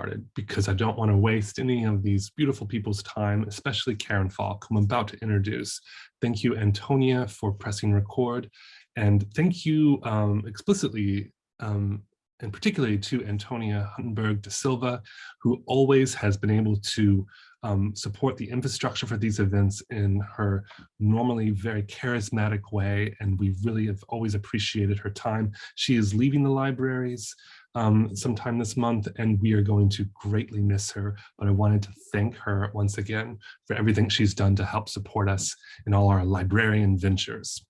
started because I don't want to waste any of these beautiful people's time, especially Karen Falk, whom I'm about to introduce. Thank you, Antonia, for pressing record. And thank you explicitly and particularly to Antonia Huttenberg da Silva, who always has been able to support the infrastructure for these events in her normally very charismatic way, and we really have always appreciated her time. She is leaving the libraries sometime this month, and we are going to greatly miss her, but I wanted to thank her once again for everything she's done to help support us in all our librarian ventures.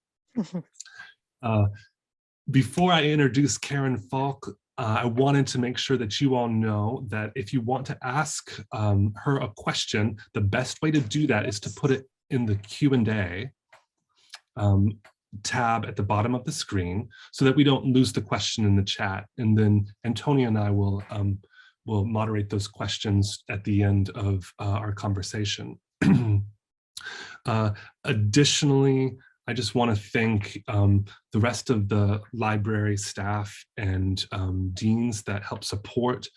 Before I introduce Karen Falk, I wanted to make sure that you all know that if you want to ask her a question, the best way to do that is to put it in the Q&A tab at the bottom of the screen so that we don't lose the question in the chat. And then Antonia and I will moderate those questions at the end of our conversation. Additionally, I just want to thank the rest of the library staff and deans that help support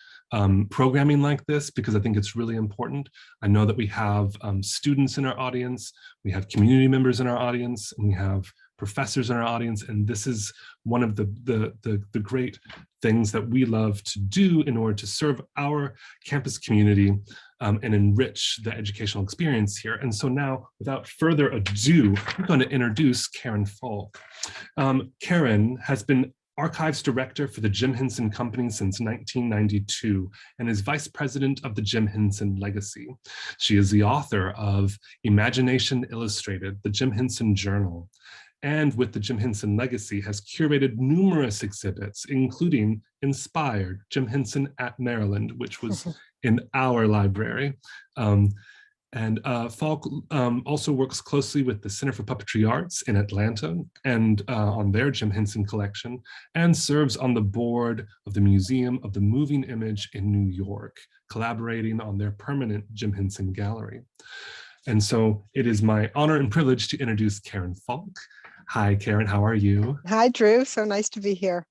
programming like this, because I think it's really important. I know that we have students in our audience, we have community members in our audience, and we have professors in our audience, and this is one of the great things that we love to do in order to serve our campus community and enrich the educational experience here. And so now, without further ado, I'm going to introduce Karen Falk. Karen has been Archives Director for the Jim Henson Company since 1992 and is Vice President of the Jim Henson Legacy. She is the author of Imagination Illustrated, the Jim Henson Journal, and with the Jim Henson Legacy has curated numerous exhibits, including Inspired, Jim Henson at Maryland, which was in our library. Falk also works closely with the Center for Puppetry Arts in Atlanta and on their Jim Henson Collection, and serves on the board of the Museum of the Moving Image in New York, collaborating on their permanent Jim Henson Gallery. And so it is my honor and privilege to introduce Karen Falk. Hi, Karen, how are you? Hi, Drew, so nice to be here.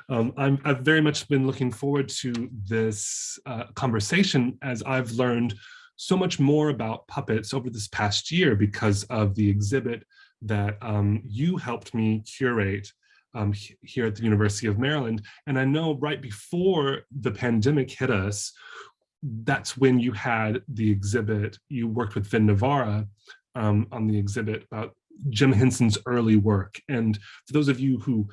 I've very much been looking forward to this conversation, as I've learned so much more about puppets over this past year because of the exhibit that you helped me curate here at the University of Maryland. And I know right before the pandemic hit us, that's when you had the exhibit, you worked with Vin Navarra on the exhibit about Jim Henson's early work. And for those of you who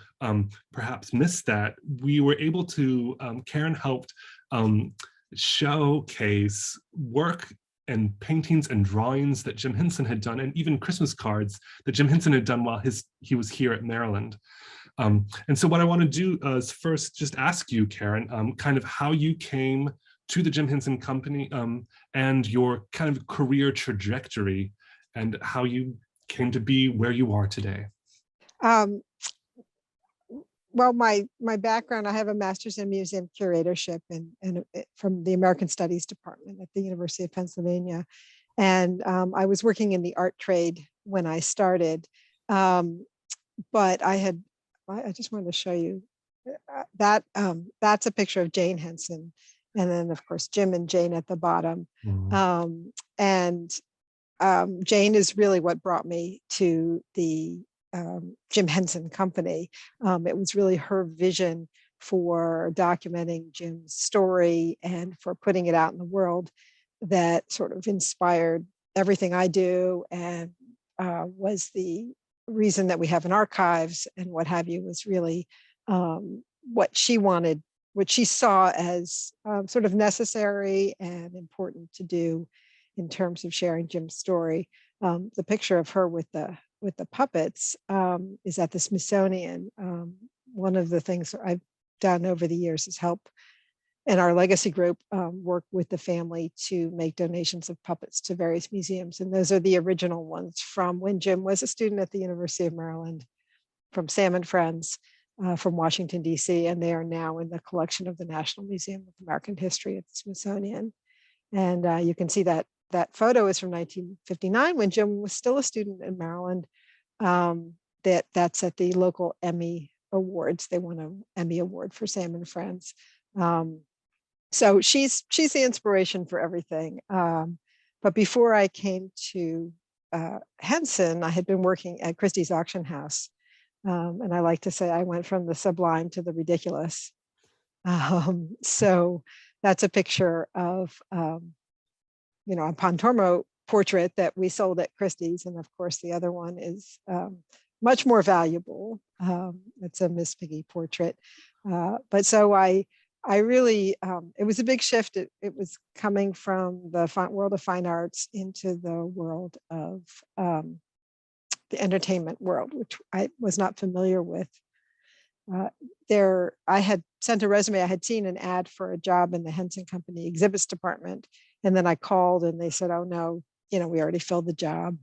perhaps missed that, we were able to, Karen helped showcase work and paintings and drawings that Jim Henson had done, and even Christmas cards that Jim Henson had done while he was here at Maryland. And so what I want to do is first just ask you, Karen, kind of how you came to the Jim Henson Company and your kind of career trajectory and how you came to be where you are today. Well, my background, I have a master's in museum curatorship and from the American Studies Department at the University of Pennsylvania. And I was working in the art trade when I started. But I just wanted to show you that that's a picture of Jane Henson. And then of course, Jim and Jane at the bottom. Jane is really what brought me to the Jim Henson Company. It was really her vision for documenting Jim's story and for putting it out in the world that sort of inspired everything I do, and was the reason that we have an archives and what have you, was really what she wanted, what she saw as sort of necessary and important to do in terms of sharing Jim's story. The picture of her with the puppets is at the Smithsonian. One of the things I've done over the years is help, and our legacy group work with the family to make donations of puppets to various museums. And those are the original ones from when Jim was a student at the University of Maryland, from Sam and Friends, from Washington, D.C., and they are now in the collection of the National Museum of American History at the Smithsonian. And you can see that photo is from 1959 when Jim was still a student in Maryland. That's at the local Emmy Awards. They won an Emmy Award for Sam and Friends. So she's the inspiration for everything. But before I came to Henson, I had been working at Christie's Auction House. And I like to say I went from the sublime to the ridiculous. So that's a picture of, a Pontormo portrait that we sold at Christie's. And of course, the other one is much more valuable. It's a Miss Piggy portrait. But so I really, it was a big shift. It was coming from the world of fine arts into the world of the entertainment world, which I was not familiar with. I had sent a resume. I had seen an ad for a job in the Henson Company exhibits department. And then I called and they said, oh no, we already filled the job,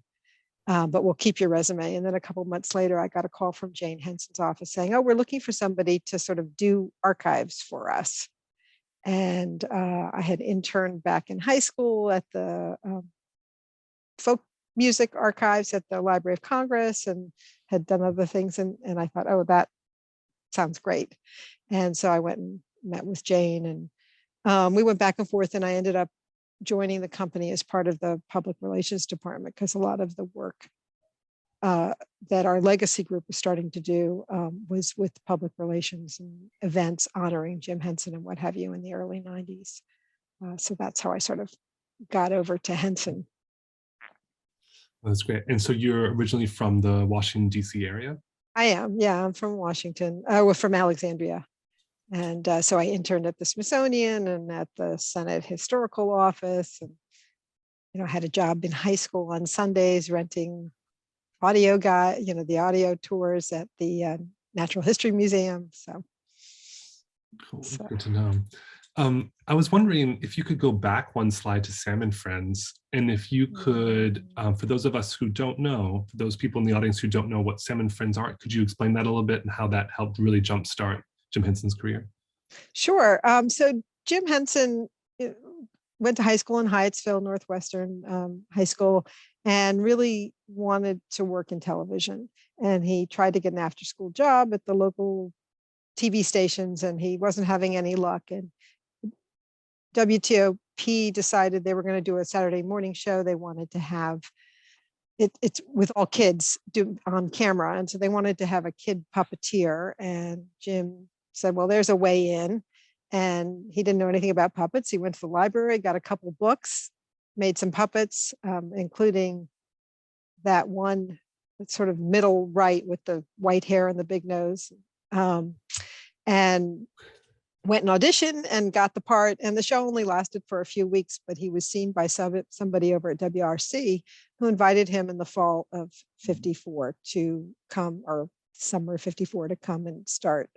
but we'll keep your resume. And then a couple of months later, I got a call from Jane Henson's office saying, oh, we're looking for somebody to sort of do archives for us. And I had interned back in high school at the folk music archives at the Library of Congress and had done other things. And I thought, oh, that sounds great. And so I went and met with Jane and we went back and forth, and I ended up joining the company as part of the public relations department because a lot of the work that our legacy group was starting to do was with public relations and events honoring Jim Henson and what have you in the early 90s. So that's how I sort of got over to Henson. That's great. And so you're originally from the Washington, D.C. area? I am, yeah, I'm from Washington, from Alexandria. And so I interned at the Smithsonian and at the Senate Historical Office, and had a job in high school on Sundays renting the audio tours at the Natural History Museum. So cool. Good to know. I was wondering if you could go back one slide to Sam and Friends, and if you could, for those of us who don't know, for those people in the audience who don't know what Sam and Friends are, could you explain that a little bit and how that helped really jumpstart Jim Henson's career? Sure. So Jim Henson went to high school in Hyattsville, Northwestern High School, and really wanted to work in television. And he tried to get an after-school job at the local TV stations, and he wasn't having any luck. And WTOP decided they were going to do a Saturday morning show. They wanted to have it's with all kids on camera. And so they wanted to have a kid puppeteer. And Jim said, well, there's a way in. And he didn't know anything about puppets. He went to the library, got a couple books, made some puppets, including that one that's sort of middle right with the white hair and the big nose. And went and auditioned and got the part. And the show only lasted for a few weeks, but he was seen by somebody over at WRC who invited him in the fall of 54 to come, or summer of 54, to come and start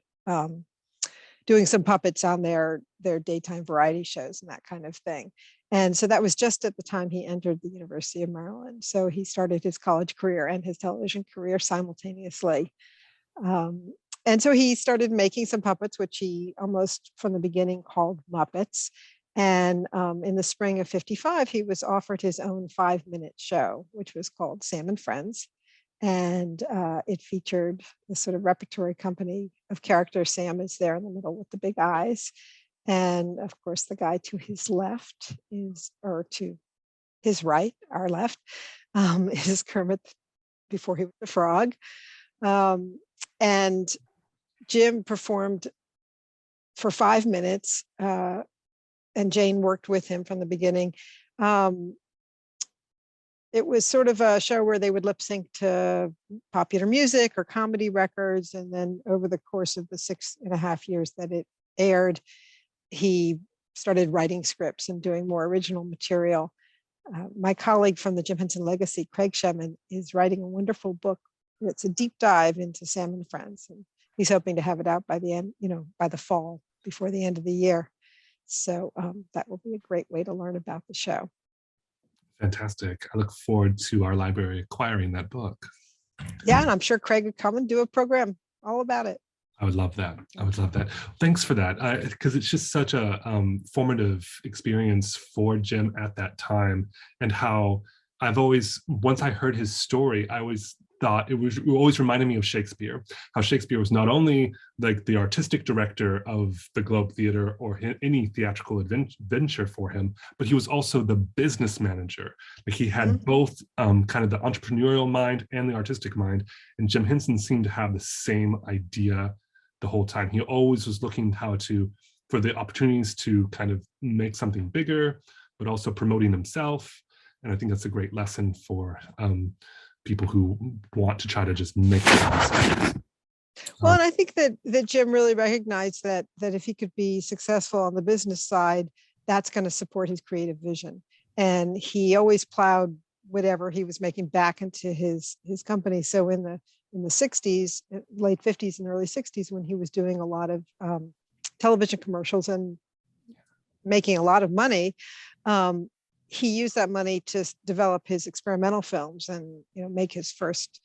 doing some puppets on their daytime variety shows and that kind of thing. And so that was just at the time he entered the University of Maryland. So he started his college career and his television career simultaneously. And so he started making some puppets, which he almost from the beginning called Muppets. And in the spring of 55, he was offered his own 5-minute show, which was called Sam and Friends. And it featured this sort of repertory company of characters. Sam is there in the middle with the big eyes. And of course, the guy to his left or to his right, our left, is Kermit before he was a frog. And Jim performed for 5 minutes, and Jane worked with him from the beginning. It was sort of a show where they would lip sync to popular music or comedy records. And then over the course of the 6.5 years that it aired, he started writing scripts and doing more original material. My colleague from the Jim Henson Legacy, Craig Shemin, is writing a wonderful book. It's a deep dive into Sam and Friends. And he's hoping to have it out by the end, by the fall, before the end of the year. So that will be a great way to learn about the show. Fantastic. I look forward to our library acquiring that book. Yeah, and I'm sure Craig would come and do a program all about it. I would love that. I would love that. Thanks for that. Because it's just such a formative experience for Jim at that time, and how I've always, once I heard his story, I always thought it always reminded me of Shakespeare, how Shakespeare was not only like the artistic director of the Globe Theater or any theatrical adventure for him, but he was also the business manager. Like he had both kind of the entrepreneurial mind and the artistic mind. And Jim Henson seemed to have the same idea the whole time. He always was looking for the opportunities to kind of make something bigger, but also promoting himself. And I think that's a great lesson for people who want to try to just make it. Well, and I think that Jim really recognized that if he could be successful on the business side, that's going to support his creative vision. And he always plowed whatever he was making back into his company. So in the 60s, late 50s and early 60s, when he was doing a lot of television commercials and making a lot of money, he used that money to develop his experimental films and, make his first,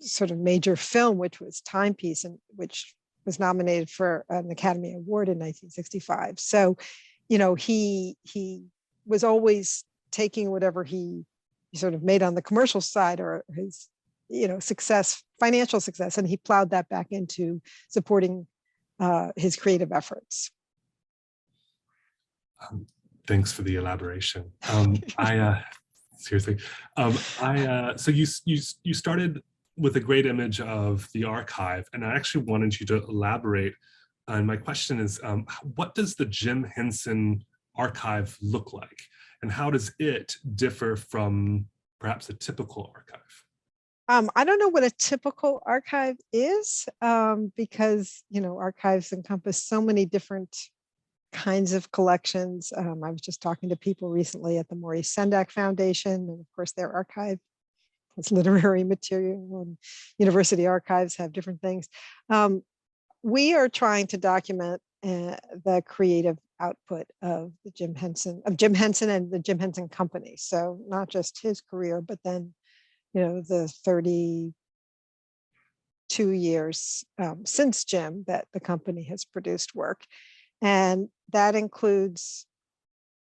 sort of major film, which was Timepiece, and which was nominated for an Academy Award in 1965. So, he was always taking whatever he sort of made on the commercial side or his, success, financial success, and he plowed that back into supporting his creative efforts. Thanks for the elaboration. Seriously, so you started with a great image of the archive, and I actually wanted you to elaborate. And my question is, what does the Jim Henson archive look like, and how does it differ from perhaps a typical archive? I don't know what a typical archive is, because archives encompass so many different kinds of collections. I was just talking to people recently at the Maurice Sendak Foundation, and of course their archive has literary material, and university archives have different things. We are trying to document the creative output of Jim Henson and the Jim Henson Company. So not just his career, but then the 32 years since Jim that the company has produced work. And that includes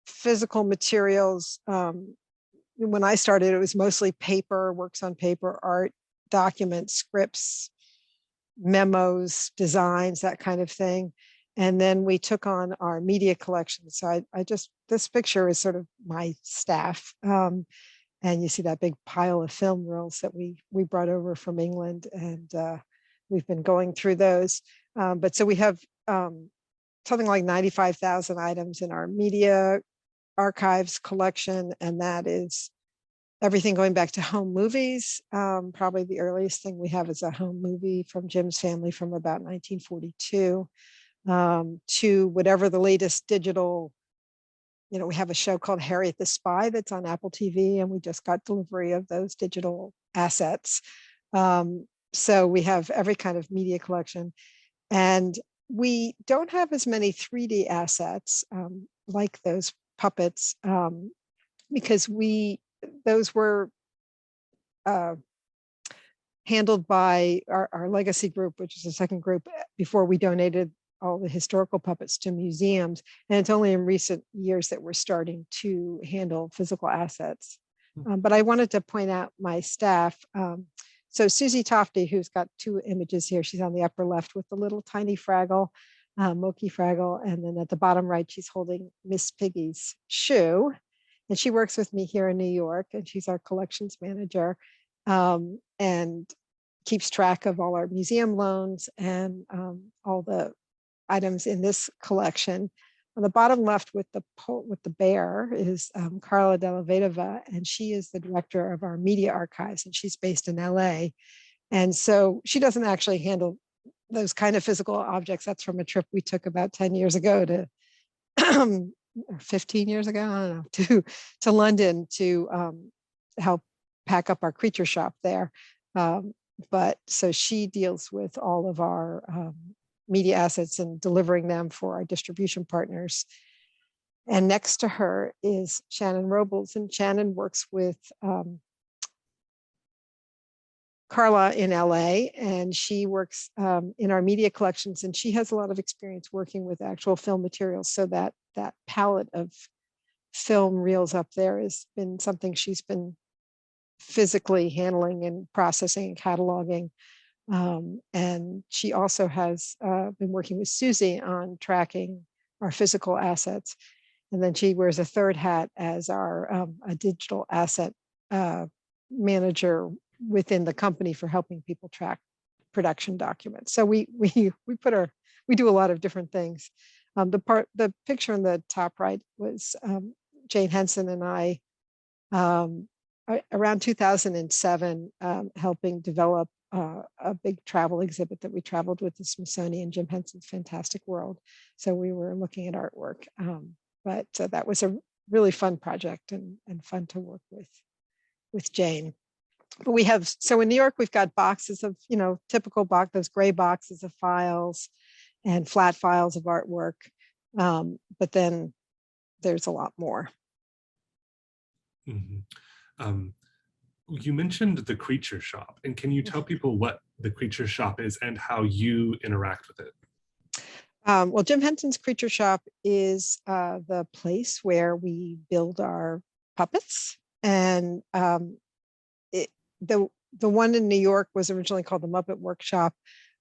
physical materials. When I started, it was mostly paper, works on paper, art, documents, scripts, memos, designs, that kind of thing. And then we took on our media collection. So this picture is sort of my staff. And you see that big pile of film reels that we brought over from England, and we've been going through those. But so we have something like 95,000 items in our media archives collection, and that is everything going back to home movies. Probably the earliest thing we have is a home movie from Jim's family from about 1942, to whatever the latest digital. We have a show called Harriet the Spy that's on Apple TV, and we just got delivery of those digital assets. So we have every kind of media collection, and we don't have as many 3D assets like those puppets, because those were handled by our legacy group, which is the second group, before we donated all the historical puppets to museums. And it's only in recent years that we're starting to handle physical assets. But I wanted to point out my staff. So Susie Tofty, who's got two images here, she's on the upper left with the little tiny Fraggle, Moki Fraggle. And then at the bottom right, she's holding Miss Piggy's shoe. And she works with me here in New York, and she's our collections manager, and keeps track of all our museum loans and all the items in this collection. On the bottom left with the bear is Carla Della Vedova, and she is the director of our media archives, and she's based in LA. And so she doesn't actually handle those kind of physical objects. That's from a trip we took about 10 years ago to, or 15 years ago, I don't know, to London to help pack up our creature shop there. But so she deals with all of our media assets and delivering them for our distribution partners. And next to her is Shannon Robles, and Shannon works with Carla in LA, and she works in our media collections, and she has a lot of experience working with actual film materials. So that palette of film reels up there has been something she's been physically handling and processing and cataloging. And she also has been working with Susie on tracking our physical assets. And then she wears a third hat as our a digital asset manager within the company for helping people track production documents. So we do a lot of different things. The picture in the top right was Jane Henson and I around 2007 helping develop a big travel exhibit that we traveled with the Smithsonian, Jim Henson's Fantastic World. So we were looking at artwork, but that was a really fun project and fun to work with Jane. But we have, so in New York, we've got boxes of, typical box, those gray boxes of files and flat files of artwork. But then there's a lot more. Mm-hmm. You mentioned the Creature Shop, and can you tell people what the Creature Shop is and how you interact with it? Well, Jim Henson's Creature Shop is the place where we build our puppets. And the one in New York was originally called the Muppet Workshop,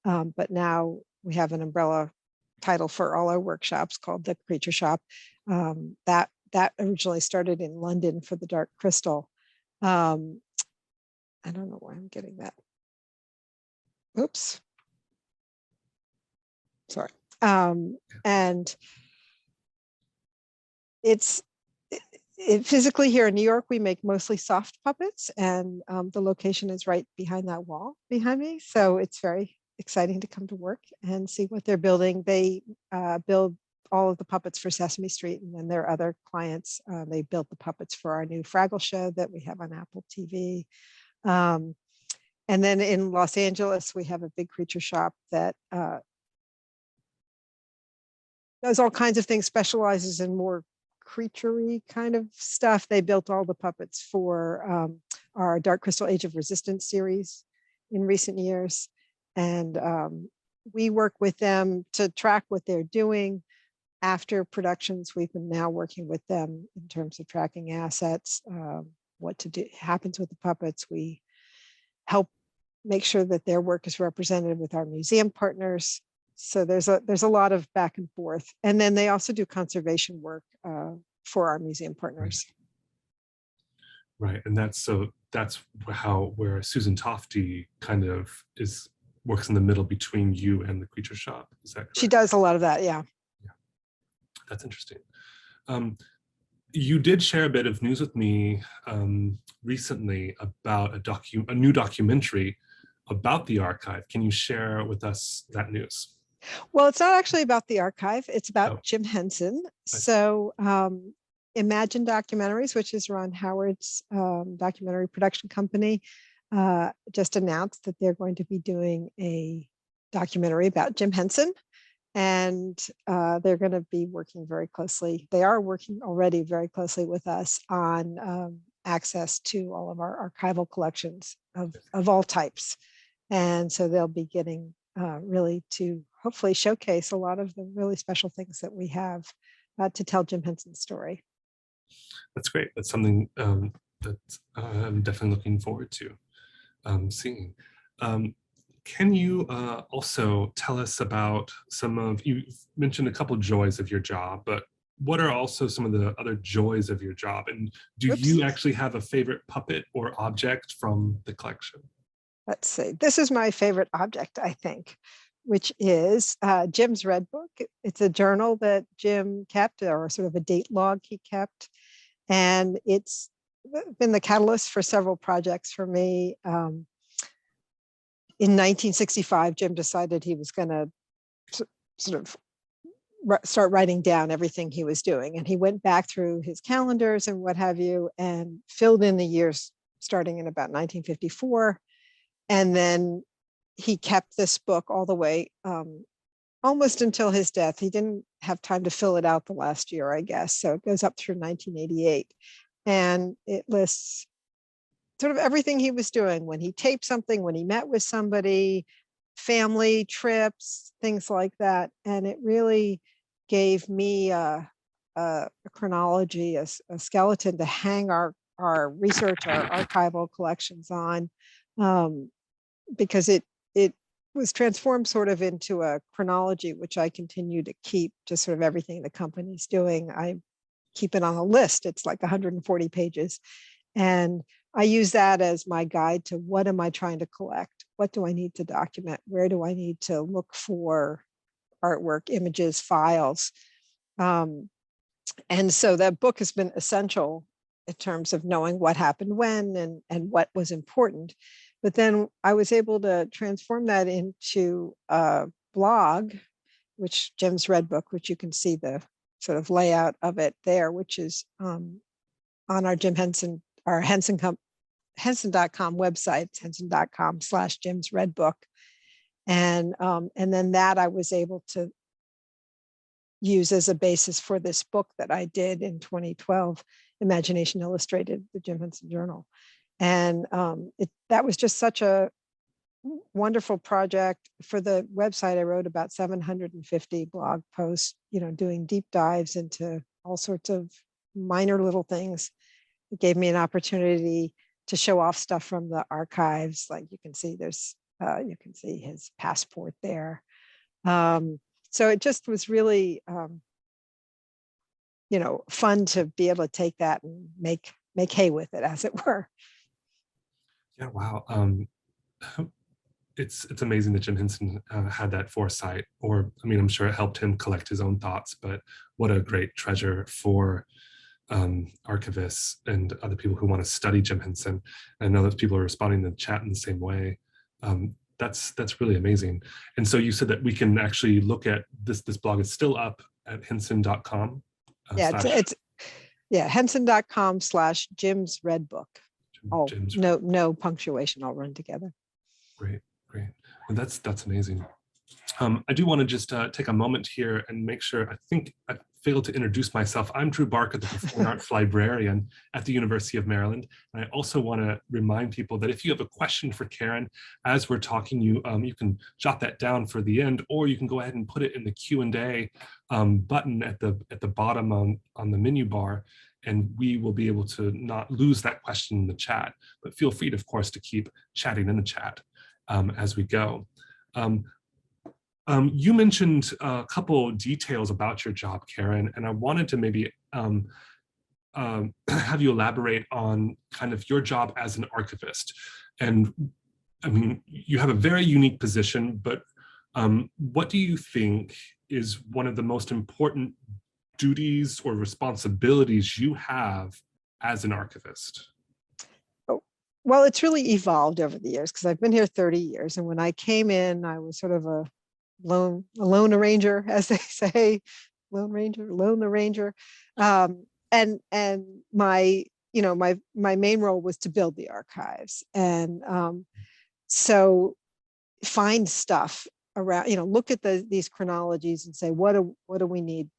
but now we have an umbrella title for all our workshops called the Creature Shop. That originally started in London for the Dark Crystal. I don't know why I'm getting that. Oops. Sorry. And it's physically here in New York, we make mostly soft puppets, and the location is right behind that wall behind me. So it's very exciting to come to work and see what they're building. They build all of the puppets for Sesame Street, and then their other clients, they built the puppets for our new Fraggle show that we have on Apple TV. And then in Los Angeles, we have a big Creature Shop that does all kinds of things, specializes in more creature-y kind of stuff. They built all the puppets for our Dark Crystal Age of Resistance series in recent years. And we work with them to track what they're doing. After productions, we've been now working with them in terms of tracking assets, what to do happens with the puppets. We help make sure that their work is represented with our museum partners. So there's a lot of back and forth. And then they also do conservation work for our museum partners. Right, and that's where Susan Tofty kind of works in the middle between you and the Creature Shop. Is that correct? She does a lot of that, yeah. Yeah, that's interesting. You did share a bit of news with me recently about a new documentary about the archive. Can you share with us that news? Well, it's not actually about the archive. It's about Jim Henson. So Imagine Documentaries, which is Ron Howard's documentary production company, just announced that they're going to be doing a documentary about Jim Henson. And they're going to be working very closely. They are working already very closely with us on access to all of our archival collections of all types. And so they'll be getting really to hopefully showcase a lot of the really special things that we have to tell Jim Henson's story. That's great. That's something that I'm definitely looking forward to seeing. Can you also tell us about you mentioned a couple joys of your job, but what are also some of the other joys of your job? And do you actually have a favorite puppet or object from the collection? Let's see. This is my favorite object, I think, which is Jim's Red Book. It's a journal that Jim kept, or sort of a date log he kept. And it's been the catalyst for several projects for me. In 1965, Jim decided he was going to sort of start writing down everything he was doing. And he went back through his calendars and what have you, and filled in the years starting in about 1954. And then he kept this book all the way almost until his death. He didn't have time to fill it out the last year, I guess. So it goes up through 1988. And it lists sort of everything he was doing, when he taped something, when he met with somebody, family trips, things like that. And it really gave me a chronology, a skeleton to hang our our research, our archival collections on, because it was transformed sort of into a chronology, which I continue to keep, just sort of everything the company's doing. I keep it on a list. It's like 140 pages. And I use that as my guide to what am I trying to collect? What do I need to document? Where do I need to look for artwork, images, files? And so that book has been essential in terms of knowing what happened when and what was important. But then I was able to transform that into a blog, which Jim's Red Book, which you can see the sort of layout of it there, which is on our Jim Henson, our Henson.com website, henson.com/Jim's Red Book. And then that I was able to use as a basis for this book that I did in 2012, Imagination Illustrated, the Jim Henson Journal. And that was just such a wonderful project. For the website, I wrote about 750 blog posts, doing deep dives into all sorts of minor little things. It gave me an opportunity to show off stuff from the archives. Like you can see you can see his passport there. So it just was really, fun to be able to take that and make hay with it, as it were. Yeah, wow. It's amazing that Jim Henson had that foresight, or I mean, I'm sure it helped him collect his own thoughts, but what a great treasure for archivists and other people who want to study Jim Henson. And I know that people are responding to the chat in the same way. That's really amazing. And so you said that we can actually look at this blog is still up at henson.com. It's henson.com/Jim's Red Book. Oh, no punctuation, all run together. Great. And that's amazing. I do want to just take a moment here and make sure, I think I failed to introduce myself. I'm Drew Barker, the Performing Arts Librarian at the University of Maryland. And I also want to remind people that if you have a question for Karen, as we're talking, you can jot that down for the end, or you can go ahead and put it in the Q&A button at the bottom on the menu bar, and we will be able to not lose that question in the chat. But feel free, of course, to keep chatting in the chat as we go. You mentioned a couple details about your job, Karen, and I wanted to maybe have you elaborate on kind of your job as an archivist. And I mean, you have a very unique position, but what do you think is one of the most important duties or responsibilities you have as an archivist? Well, it's really evolved over the years, because I've been here 30 years. And when I came in, I was sort of a lone arranger, as they say, lone arranger. And my main role was to build the archives. And so find stuff around, look at these chronologies and say, what do we need?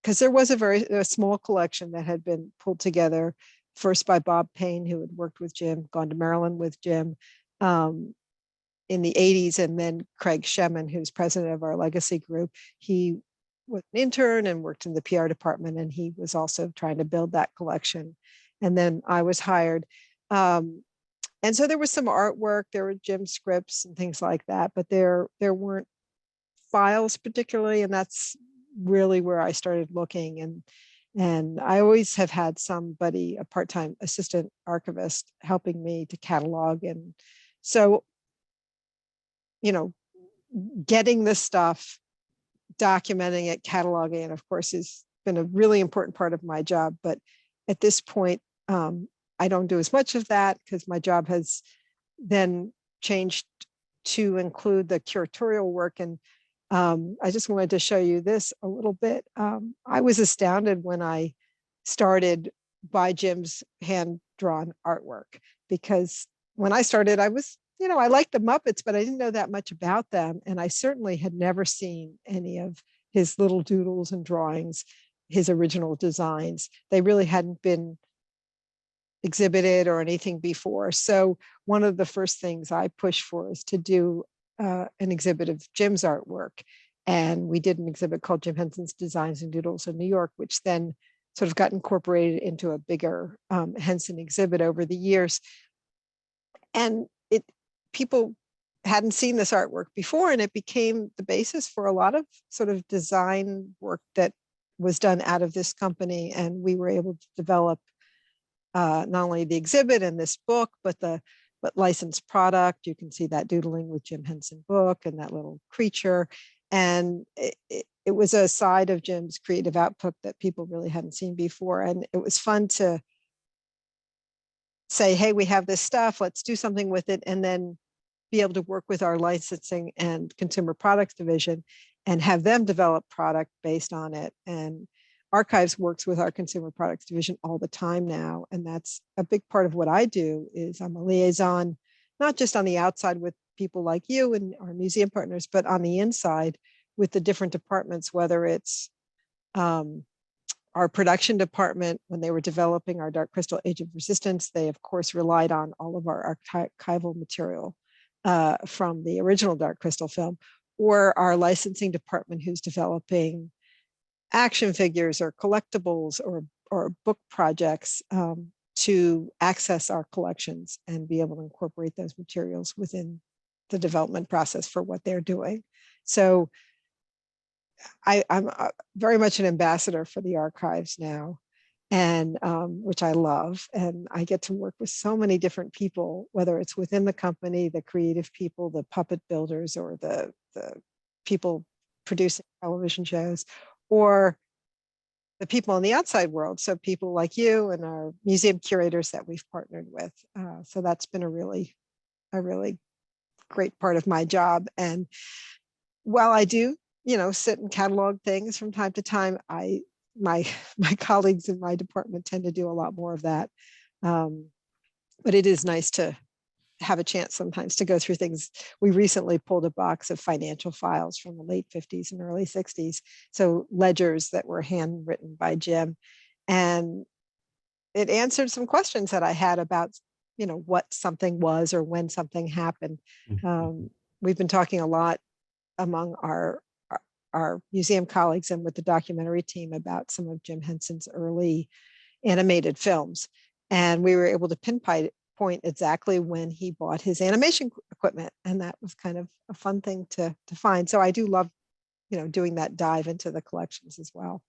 Because there was a small collection that had been pulled together first by Bob Payne, who had worked with Jim, gone to Maryland with Jim in the 80s, and then Craig Shemin, who's president of our Legacy group. He was an intern and worked in the PR department, and he was also trying to build that collection. And then I was hired. And so there was some artwork, there were Jim scripts and things like that, but there weren't files particularly, and that's really where I started looking. And I always have had somebody, a part-time assistant archivist, helping me to catalog. And so, getting this stuff, documenting it, cataloging it, of course, has been a really important part of my job. But at this point, I don't do as much of that, because my job has then changed to include the curatorial work. And I just wanted to show you this a little bit. I was astounded when I started by Jim's hand-drawn artwork, because when I started, I was, I liked the Muppets, but I didn't know that much about them. And I certainly had never seen any of his little doodles and drawings, his original designs. They really hadn't been exhibited or anything before. So one of the first things I pushed for is to do an exhibit of Jim's artwork. And we did an exhibit called Jim Henson's Designs and Doodles in New York, which then sort of got incorporated into a bigger Henson exhibit over the years. And people hadn't seen this artwork before, and it became the basis for a lot of sort of design work that was done out of this company. And we were able to develop not only the exhibit and this book, but licensed product. You can see that doodling with Jim Henson book and that little creature. And it was a side of Jim's creative output that people really hadn't seen before. And it was fun to say, hey, we have this stuff, let's do something with it. And then be able to work with our licensing and consumer products division and have them develop product based on it. And Archives works with our consumer products division all the time now. And that's a big part of what I do. Is I'm a liaison, not just on the outside with people like you and our museum partners, but on the inside with the different departments, whether it's our production department. When they were developing our Dark Crystal Age of Resistance, they of course relied on all of our archival material from the original Dark Crystal film, or our licensing department who's developing action figures or collectibles or book projects to access our collections and be able to incorporate those materials within the development process for what they're doing. So I'm very much an ambassador for the Archives now, and which I love. And I get to work with so many different people, whether it's within the company, the creative people, the puppet builders, or the people producing television shows, or the people in the outside world. So people like you and our museum curators that we've partnered with. So that's been a really great part of my job. And while I do, sit and catalog things from time to time, my colleagues in my department tend to do a lot more of that. But it is nice to have a chance sometimes to go through things. We recently pulled a box of financial files from the late 50s and early 60s. So ledgers that were handwritten by Jim. And it answered some questions that I had about, what something was or when something happened. We've been talking a lot among our museum colleagues and with the documentary team about some of Jim Henson's early animated films. And we were able to pinpoint exactly when he bought his animation equipment. And that was kind of a fun thing to find. So I do love, doing that dive into the collections as well.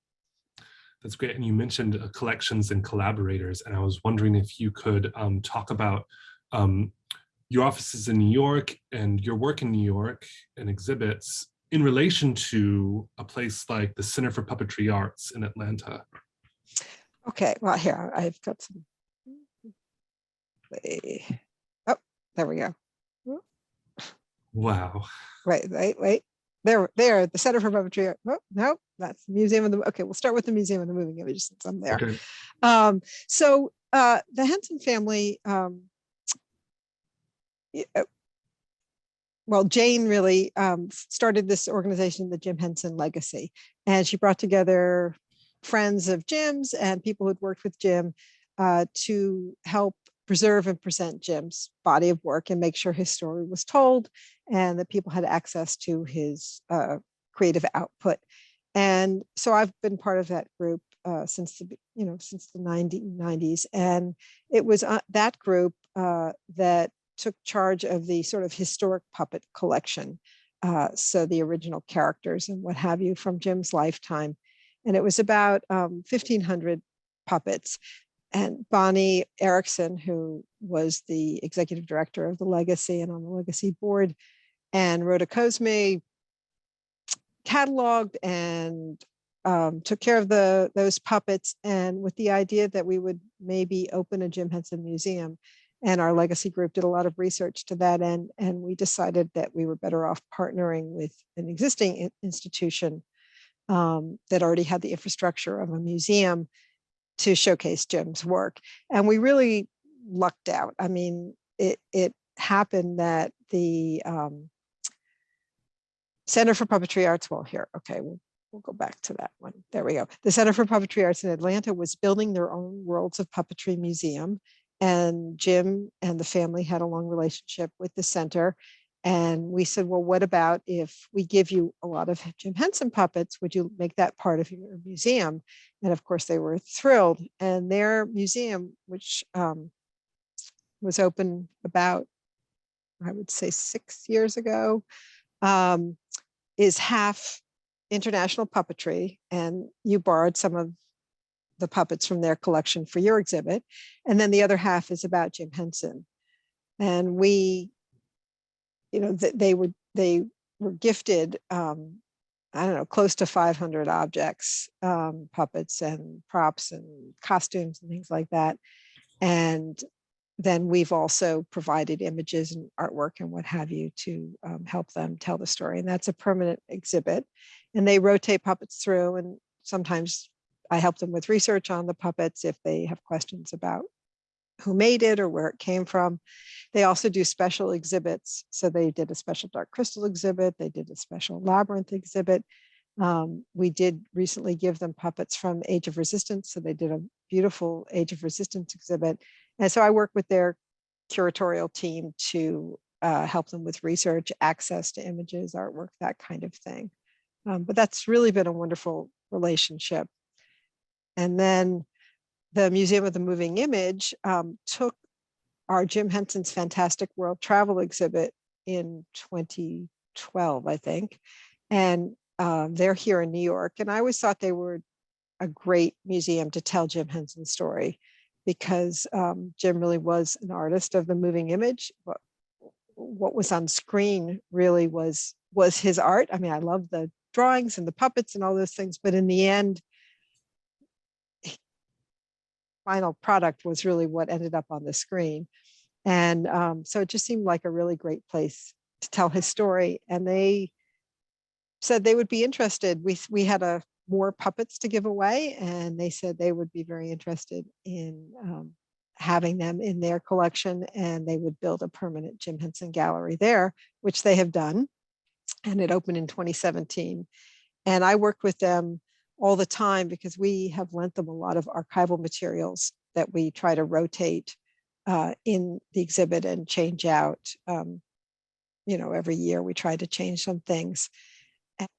That's great. And you mentioned collections and collaborators. And I was wondering if you could talk about your offices in New York and your work in New York and exhibits in relation to a place like the Center for Puppetry Arts in Atlanta. Okay, well, here, I've got some. Oh, there we go. Wow. Wait. There, the Center for Puppetry Arts. Oh, no, that's the Museum of the, okay, we'll start with the Museum of the Moving Images since I'm there. Okay. So the Henson family, well, Jane really started this organization, the Jim Henson Legacy, and she brought together friends of Jim's and people who'd worked with Jim to help preserve and present Jim's body of work and make sure his story was told and that people had access to his creative output. And so I've been part of that group since the 90s, and it was that group that took charge of the sort of historic puppet collection. So the original characters and what have you from Jim's lifetime. And it was about 1,500 puppets. And Bonnie Erickson, who was the executive director of the Legacy and on the Legacy board, and Rhoda Cosme cataloged and took care of those puppets, and with the idea that we would maybe open a Jim Henson museum. And our Legacy group did a lot of research to that end, and we decided that we were better off partnering with an existing institution that already had the infrastructure of a museum to showcase Jim's work. And we really lucked out. I mean, it happened that the Center for Puppetry Arts, well, here, okay, we'll go back to that one. There we go. The Center for Puppetry Arts in Atlanta was building their own Worlds of Puppetry museum. And Jim and the family had a long relationship with the center. And we said, well, what about if we give you a lot of Jim Henson puppets? Would you make that part of your museum? And of course, they were thrilled. And their museum, which was open about, I would say, 6 years ago, is half international puppetry. And you borrowed some of the puppets from their collection for your exhibit. And then the other half is about Jim Henson. And we, they were gifted, I don't know, close to 500 objects, puppets and props and costumes and things like that. And then we've also provided images and artwork and what have you to help them tell the story. And that's a permanent exhibit. And they rotate puppets through, and sometimes I help them with research on the puppets if they have questions about who made it or where it came from. They also do special exhibits. So they did a special Dark Crystal exhibit. They did a special Labyrinth exhibit. We did recently give them puppets from Age of Resistance. So they did a beautiful Age of Resistance exhibit. And so I work with their curatorial team to help them with research, access to images, artwork, that kind of thing. But that's really been a wonderful relationship. And then the Museum of the Moving Image took our Jim Henson's Fantastic World Travel exhibit in 2012, I think. And they're here in New York. And I always thought they were a great museum to tell Jim Henson's story, because Jim really was an artist of the moving image. But what was on screen really was his art. I mean, I love the drawings and the puppets and all those things, but in the end, final product was really what ended up on the screen. And so it just seemed like a really great place to tell his story. And they said they would be interested. We had more puppets to give away, and they said they would be very interested in having them in their collection, and they would build a permanent Jim Henson gallery there, which they have done. And it opened in 2017. And I worked with them all the time because we have lent them a lot of archival materials that we try to rotate in the exhibit and change out. Every year we try to change some things. And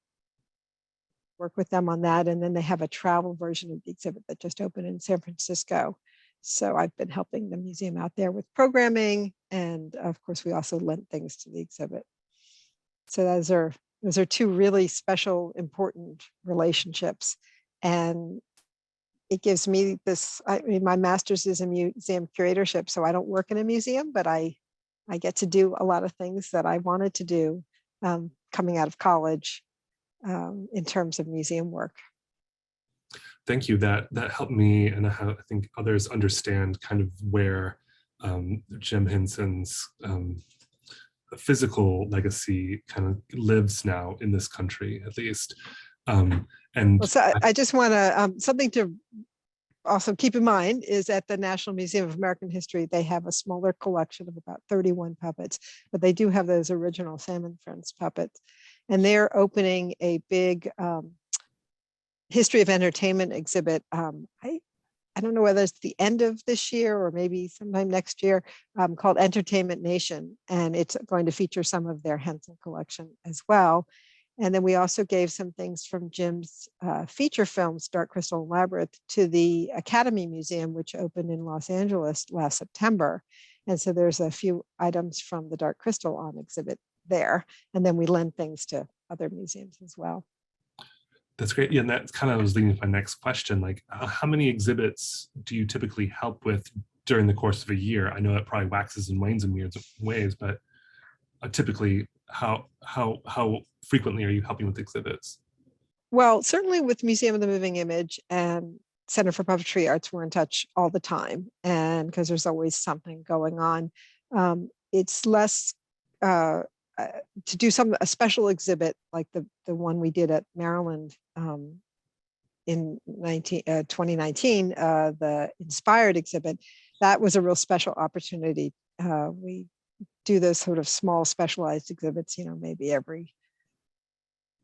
work with them on that. And then they have a travel version of the exhibit that just opened in San Francisco. So I've been helping the museum out there with programming. And of course, we also lent things to the exhibit. So those are two really special, important relationships. And it gives me this, my master's is in museum curatorship, so I don't work in a museum, but I get to do a lot of things that I wanted to do coming out of college in terms of museum work. Thank you. That helped me, and I think others understand kind of where Jim Henson's physical legacy kind of lives now in this country, at least. I just want to, something to also keep in mind is at the National Museum of American History, they have a smaller collection of about 31 puppets, but they do have those original Sam and Friends puppets. And they're opening a big history of entertainment exhibit. I don't know whether it's the end of this year or maybe sometime next year, called Entertainment Nation. And it's going to feature some of their Henson collection as well. And then we also gave some things from Jim's feature films, Dark Crystal and Labyrinth, to the Academy Museum, which opened in Los Angeles last September. And so there's a few items from the Dark Crystal on exhibit there. And then we lend things to other museums as well. That's great. Yeah, and that kind of was leading to my next question. Like, how many exhibits do you typically help with during the course of a year? I know it probably waxes and wanes in weird ways, but typically, how frequently are you helping with exhibits? Well, certainly with Museum of the Moving Image and Center for Puppetry Arts, we're in touch all the time, and because there's always something going on. It's less to do a special exhibit like the one we did at Maryland in 2019, the Inspired exhibit. That was a real special opportunity. We do those sort of small specialized exhibits, maybe every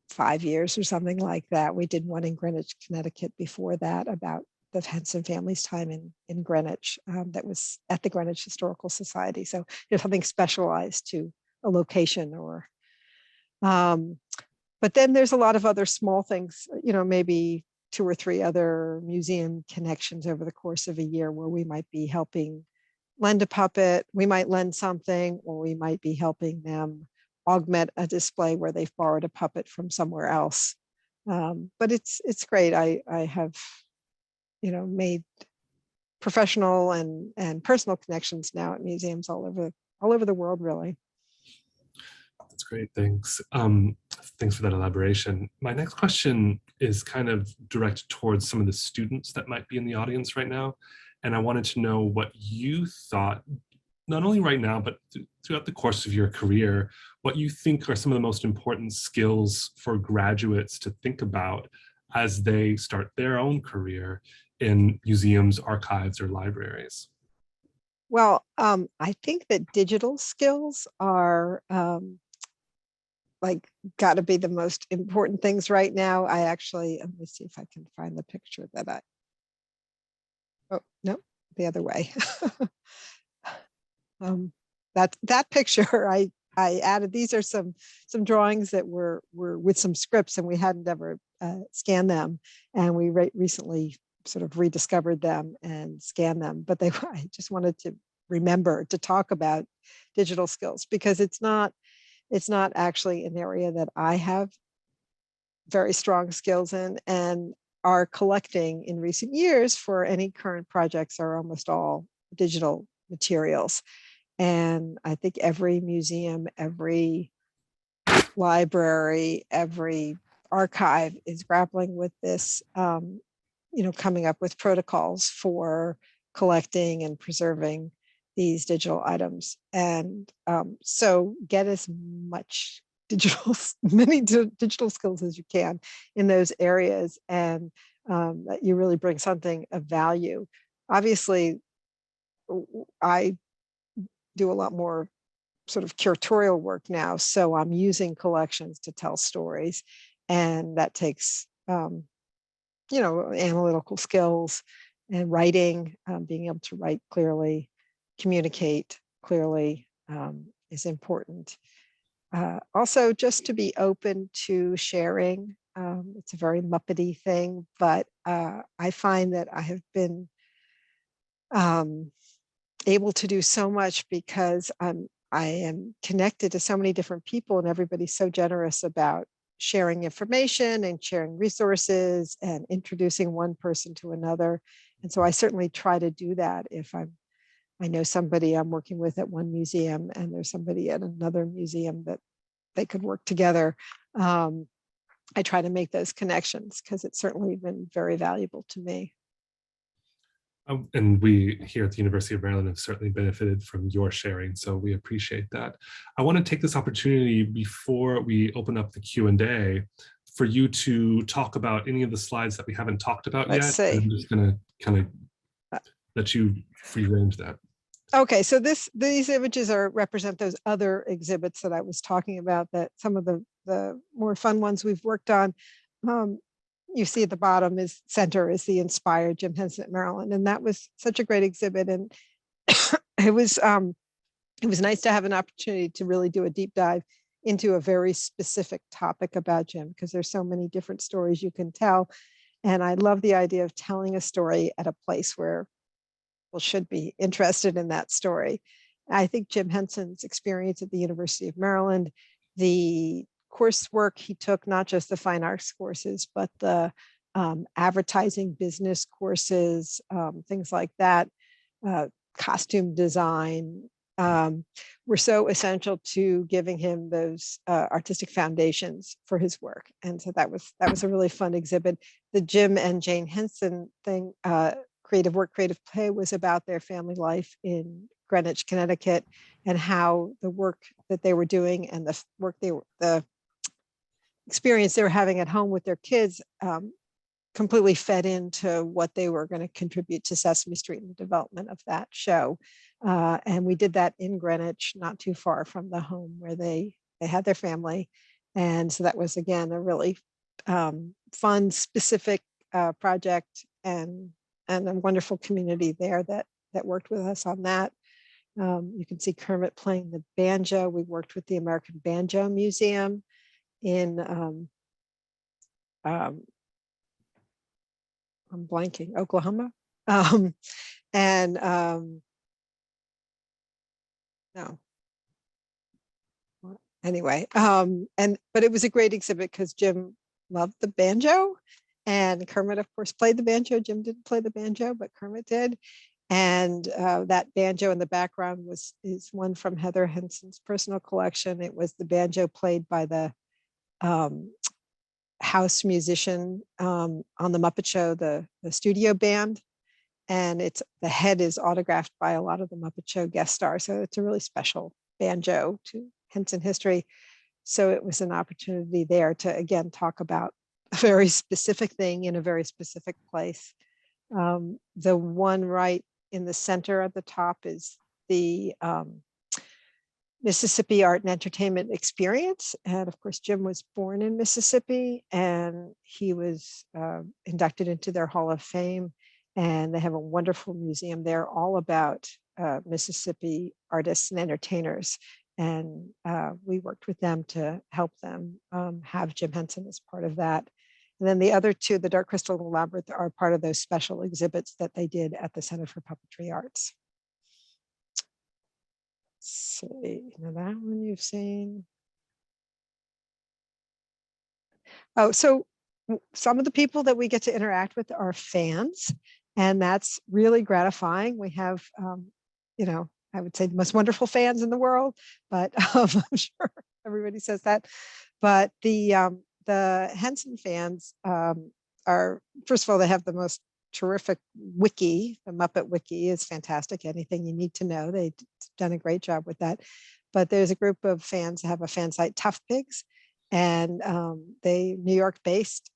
5 years or something like that. We did one in Greenwich, Connecticut before that about the Henson family's time in Greenwich. That was at the Greenwich Historical Society. So there's something specialized to a location or, but then there's a lot of other small things, you know, maybe 2 or 3 other museum connections over the course of a year where we might be helping lend a puppet, we might lend something, or we might be helping them augment a display where they've borrowed a puppet from somewhere else. But it's great. I have, you know, made professional and personal connections now at museums all over the world, really. That's great. Thanks. Thanks for that elaboration. My next question is kind of directed towards some of the students that might be in the audience right now. And I wanted to know what you thought, not only right now, but throughout the course of your career, what you think are some of the most important skills for graduates to think about as they start their own career in museums, archives, or libraries. Well, I think that digital skills are like got to be the most important things right now. I actually, let me see if I can find the picture that oh, no, the other way. That picture I added. These are some drawings that were with some scripts, and we hadn't ever scanned them, and we recently sort of rediscovered them and scanned them. But I just wanted to remember to talk about digital skills, because it's not actually an area that I have very strong skills in, and our collecting in recent years for any current projects are almost all digital materials. And I think every museum, every library, every archive is grappling with this, you know, coming up with protocols for collecting and preserving these digital items. And so get as much many digital skills as you can in those areas, and that you really bring something of value. Obviously, I do a lot more sort of curatorial work now, so I'm using collections to tell stories, and that takes you know, analytical skills and writing, being able to write clearly, communicate clearly is important. Also, just to be open to sharing. It's a very Muppety thing, but I find that I have been able to do so much because I am connected to so many different people, and everybody's so generous about sharing information and sharing resources and introducing one person to another. And so I certainly try to do that if I know somebody I'm working with at one museum and there's somebody at another museum that they could work together. I try to make those connections because it's certainly been very valuable to me. And we here at the University of Maryland have certainly benefited from your sharing, so we appreciate that. I want to take this opportunity before we open up the Q&A for you to talk about any of the slides that we haven't talked about yet. Let's see. I'm just going to kind of let you free range that. Okay, so these images represent those other exhibits that I was talking about, that some of the more fun ones we've worked on. You see at the bottom center is the Inspired Jim Henson at Maryland, and that was such a great exhibit. And it was nice to have an opportunity to really do a deep dive into a very specific topic about Jim, because there's so many different stories you can tell. And I love the idea of telling a story at a place where people should be interested in that story. I think Jim Henson's experience at the University of Maryland, the coursework he took, not just the fine arts courses, but the advertising business courses, things like that, costume design, were so essential to giving him those artistic foundations for his work. And so that was a really fun exhibit. The Jim and Jane Henson thing, Creative Work, Creative Play, was about their family life in Greenwich, Connecticut, and how the work that they were doing and the experience they were having at home with their kids completely fed into what they were going to contribute to Sesame Street and the development of that show. And we did that in Greenwich, not too far from the home where they had their family. And so that was, again, a really fun, specific project, and a wonderful community there that worked with us on that. You can see Kermit playing the banjo. We worked with the American Banjo Museum in, I'm blanking, Oklahoma. And no, anyway, but it was a great exhibit because Jim loved the banjo, and Kermit, of course, played the banjo. Jim didn't play the banjo, but Kermit did. And that banjo in the background is one from Heather Henson's personal collection. It was the banjo played by the house musician on the Muppet Show, the studio band. And the head is autographed by a lot of the Muppet Show guest stars. So it's a really special banjo to Henson history. So it was an opportunity there to, again, talk about a very specific thing in a very specific place. The one right in the center at the top is the Mississippi Art and Entertainment Experience. And of course, Jim was born in Mississippi, and he was inducted into their Hall of Fame. And they have a wonderful museum there all about Mississippi artists and entertainers. And we worked with them to help them have Jim Henson as part of that. And then the other two, the Dark Crystal and the Labyrinth, are part of those special exhibits that they did at the Center for Puppetry Arts. Let's see, now that one you've seen. Oh, so some of the people that we get to interact with are fans, and that's really gratifying. We have, you know, I would say the most wonderful fans in the world, but I'm sure everybody says that. But the Henson fans are, first of all, they have the most terrific wiki. The Muppet Wiki is fantastic. Anything you need to know, they've done a great job with that. But there's a group of fans that have a fan site, Tough Pigs, and they New York based.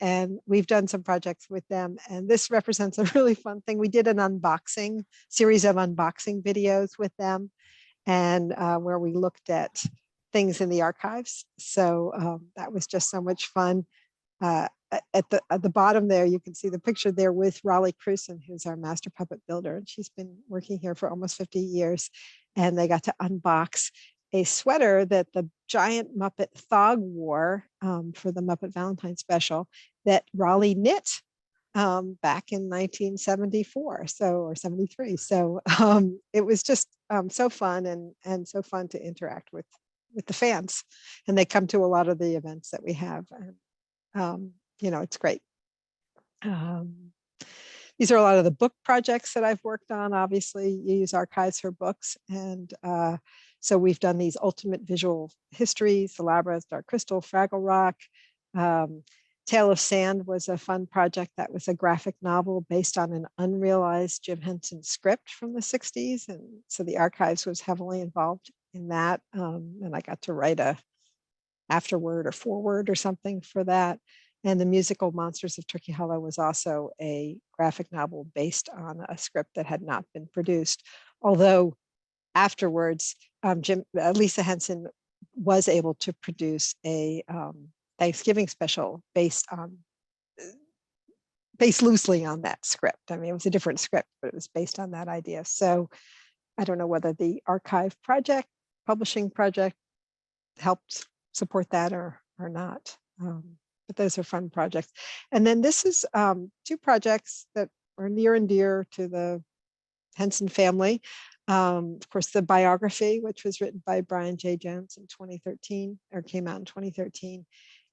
And we've done some projects with them, and this represents a really fun thing. We did an unboxing series of unboxing videos with them, and where we looked at things in the archives. So that was just so much fun. At the bottom there, you can see the picture there with Raleigh Cruson, who's our master puppet builder, and she's been working here for almost 50 years. And they got to unbox a sweater that the giant Muppet Thog wore for the Muppet Valentine special that Raleigh knit back in 1974, or 73. So it was just so fun and so fun to interact with the fans, and they come to a lot of the events that we have. And, you know, it's great. These are a lot of the book projects that I've worked on. Obviously, you use archives for books, and so we've done these ultimate visual histories, The Labyrinth, Dark Crystal, Fraggle Rock. Tale of Sand was a fun project that was a graphic novel based on an unrealized Jim Henson script from the 60s. And so the archives was heavily involved in that. And I got to write a afterword or foreword or something for that. And the musical Monsters of Turkey Hollow was also a graphic novel based on a script that had not been produced. Although afterwards, Lisa Henson was able to produce a Thanksgiving special based loosely on that script. I mean, it was a different script, but it was based on that idea. So I don't know whether the archive project, publishing project helped support that or not. But those are fun projects. And then this is two projects that are near and dear to the Henson family. Of course, the biography, which was written by Brian J. Jones in 2013, or came out in 2013.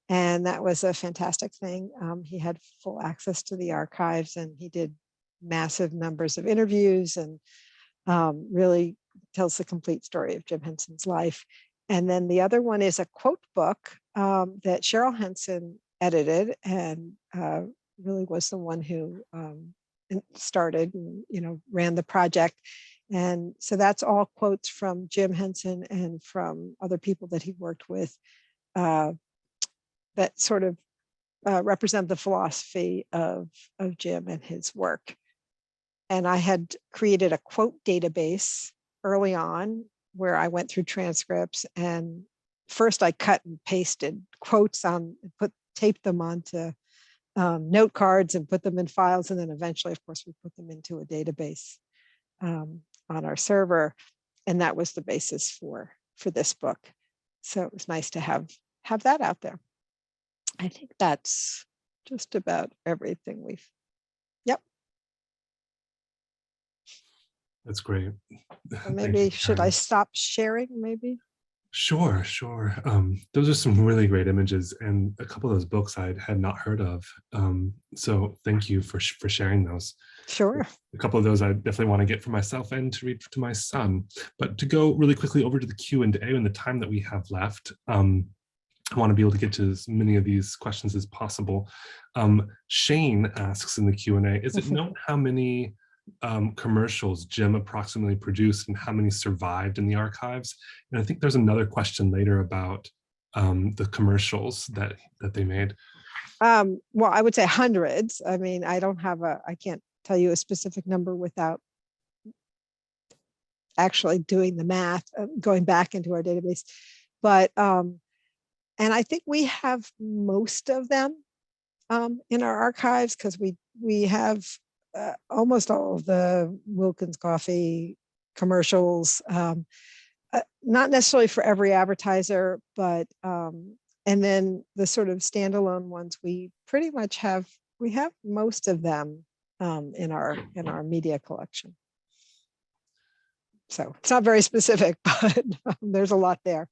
And that was a fantastic thing. He had full access to the archives, and he did massive numbers of interviews, and really tells the complete story of Jim Henson's life. And then the other one is a quote book that Cheryl Henson edited, and really was the one who started and, you know, ran the project. And so that's all quotes from Jim Henson and from other people that he worked with that sort of represent the philosophy of Jim and his work. And I had created a quote database early on where I went through transcripts, and first I cut and pasted quotes on, taped them onto note cards and put them in files. And then eventually, of course, we put them into a database. on our server, and that was the basis for this book. So it was nice to have that out there. I think that's just about everything we've. Yep. That's great. So maybe should I stop sharing? Maybe. Sure. Those are some really great images, and a couple of those books I had not heard of. So thank you for sharing those. Sure. A couple of those I definitely want to get for myself and to read to my son. But to go really quickly over to the Q&A in the time that we have left, I want to be able to get to as many of these questions as possible. Shane asks in the Q&A, is it known how many commercials Jim approximately produced and how many survived in the archives? And I think there's another question later about the commercials that they made. Well, I would say hundreds. I mean, I can't tell you a specific number without actually doing the math, going back into our database. But, and I think we have most of them in our archives, because we have almost all of the Wilkins Coffee commercials, not necessarily for every advertiser, but and then the sort of standalone ones, we pretty much have most of them in our media collection. So it's not very specific, but there's a lot there.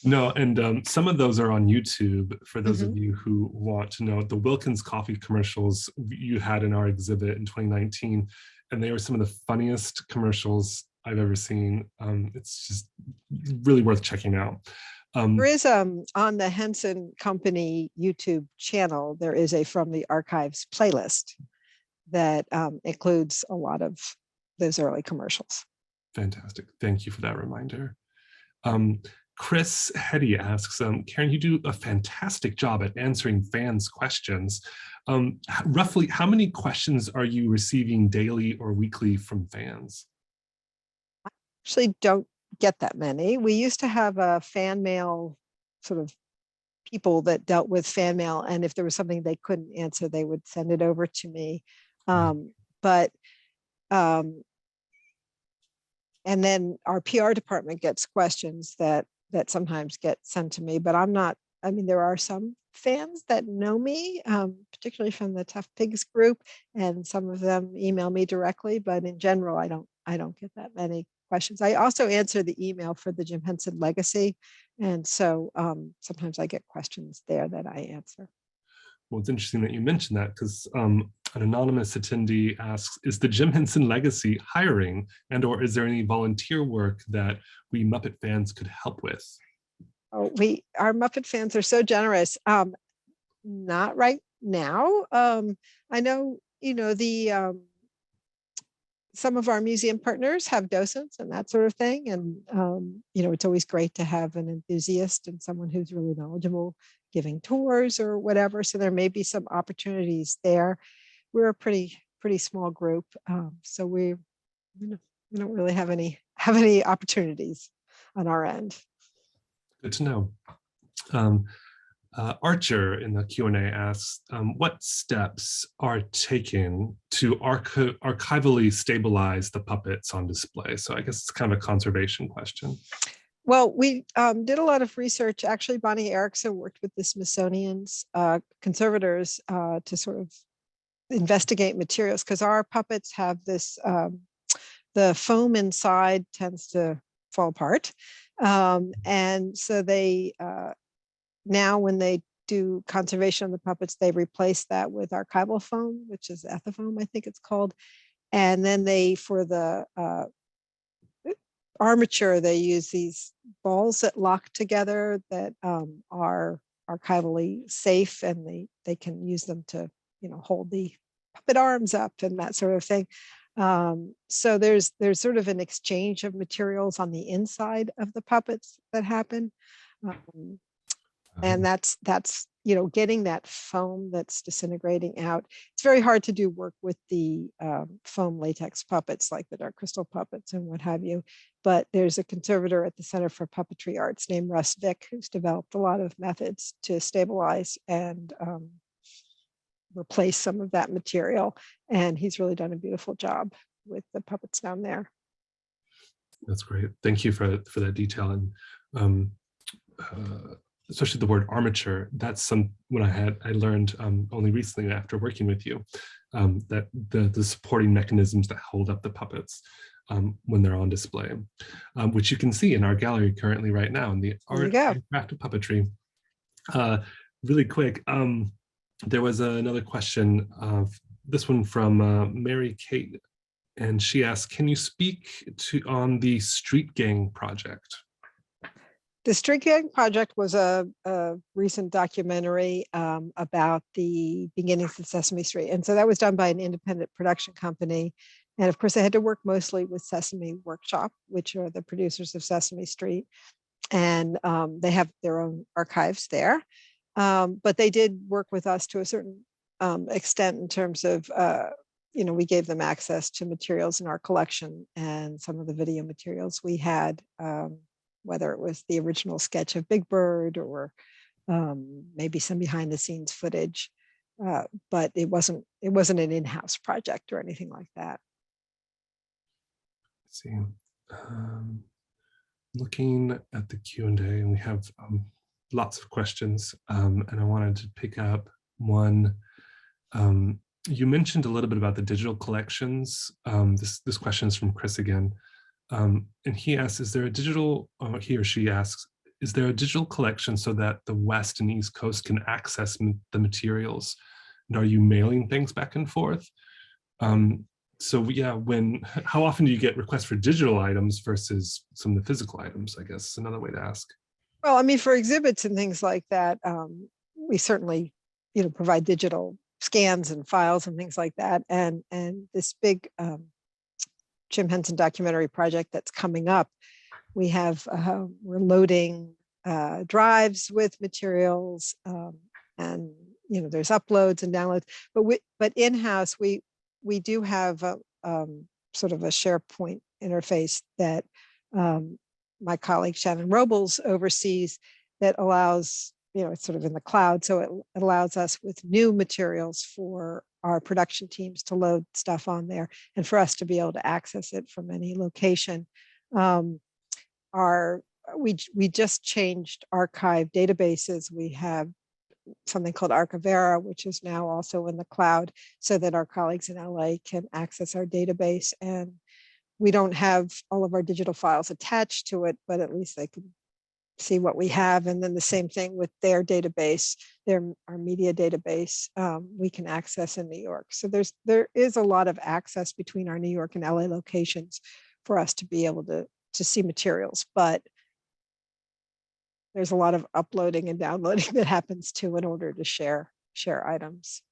No, and some of those are on YouTube for those of you who want to know. The Wilkins Coffee commercials you had in our exhibit in 2019, and they were some of the funniest commercials I've ever seen. It's just really worth checking out. There is on the Henson Company YouTube channel, there is a From the Archives playlist that includes a lot of those early commercials. Fantastic. Thank you for that reminder. Chris Hetty asks, Karen, you do a fantastic job at answering fans' questions. Roughly, how many questions are you receiving daily or weekly from fans? I actually don't get that many. We used to have a fan mail, sort of people that dealt with fan mail, and if there was something they couldn't answer, they would send it over to me. And then our PR department gets questions that sometimes get sent to me, but I mean, there are some fans that know me, particularly from the Tough Pigs group, and some of them email me directly, but in general, I don't get that many questions. I also answer the email for the Jim Henson Legacy, and so sometimes I get questions there that I answer. Well, it's interesting that you mentioned that, because an anonymous attendee asks, is the Jim Henson Legacy hiring, and or is there any volunteer work that we Muppet fans could help with? Oh, our Muppet fans are so generous. Not right now. I know, some of our museum partners have docents and that sort of thing. And, it's always great to have an enthusiast and someone who's really knowledgeable giving tours or whatever. So there may be some opportunities there. We're a pretty small group. So we don't really have any opportunities on our end. Good to know. Archer in the Q&A asks, what steps are taken to archivally stabilize the puppets on display? So I guess it's kind of a conservation question. Well, we did a lot of research. Actually, Bonnie Erickson worked with the Smithsonian's conservators to sort of investigate materials, because our puppets have this, the foam inside tends to fall apart. And so they, now when they do conservation of the puppets, they replace that with archival foam, which is ethafoam, I think it's called. And then for the armature, they use these balls that lock together that are archivally safe, and they can use them to, hold the puppet arms up and that sort of thing. So there's sort of an exchange of materials on the inside of the puppets that happen. And that's getting that foam that's disintegrating out. It's very hard to do work with the foam latex puppets, like the Dark Crystal puppets and what have you. But there's a conservator at the Center for Puppetry Arts named Russ Vick, who's developed a lot of methods to stabilize and replace some of that material. And he's really done a beautiful job with the puppets down there. That's great. Thank you for that detail. And um, especially the word armature, that's when I learned only recently after working with you, that the supporting mechanisms that hold up the puppets when they're on display, which you can see in our gallery currently right now in the There you art go. and craft of puppetry. Really quick, there was another question, this one from Mary Kate, and she asked, can you speak on the Street Gang project? The Street Gang Project was a recent documentary about the beginnings of Sesame Street. And so that was done by an independent production company. And of course, I had to work mostly with Sesame Workshop, which are the producers of Sesame Street. And they have their own archives there. But they did work with us to a certain extent in terms of, we gave them access to materials in our collection, and some of the video materials we had, whether it was the original sketch of Big Bird or maybe some behind the scenes footage. But it wasn't an in-house project or anything like that. Let's see. Looking at the Q&A, and we have lots of questions, and I wanted to pick up one. You mentioned a little bit about the digital collections. This question is from Chris again. And he asks, is there a digital, he or she asks, is there a digital collection so that the West and East Coast can access the materials? And are you mailing things back and forth? So yeah, how often do you get requests for digital items versus some of the physical items, I guess is another way to ask. Well, I mean, for exhibits and things like that, we certainly, provide digital scans and files and things like that. And this big Jim Henson documentary project that's coming up, we're loading drives with materials, and there's uploads and downloads. But in-house, we do have sort of a SharePoint interface that my colleague Shannon Robles oversees, that allows, it's sort of in the cloud, so it allows us with new materials for our production teams to load stuff on there, and for us to be able to access it from any location. We just changed archive databases. We have something called Archivera, which is now also in the cloud, so that our colleagues in LA can access our database. And we don't have all of our digital files attached to it, but at least they can see what we have. And then the same thing with their database, our media database, we can access in New York. So there is a lot of access between our New York and LA locations for us to be able to see materials, but there's a lot of uploading and downloading that happens too in order to share items.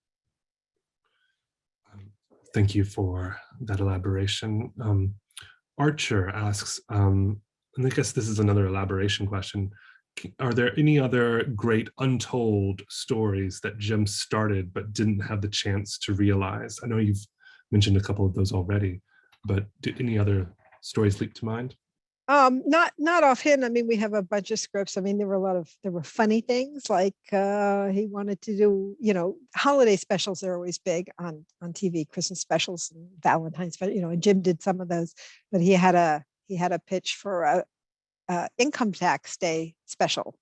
Thank you for that elaboration. Archer asks, and I guess this is another elaboration question, are there any other great untold stories that Jim started but didn't have the chance to realize? I know you've mentioned a couple of those already, but did any other stories leap to mind? Not offhand. I mean, we have a bunch of scripts. I mean, there were funny things, like he wanted to do, holiday specials are always big on TV, Christmas specials and Valentine's, and Jim did some of those, but he had a pitch for a income tax day special,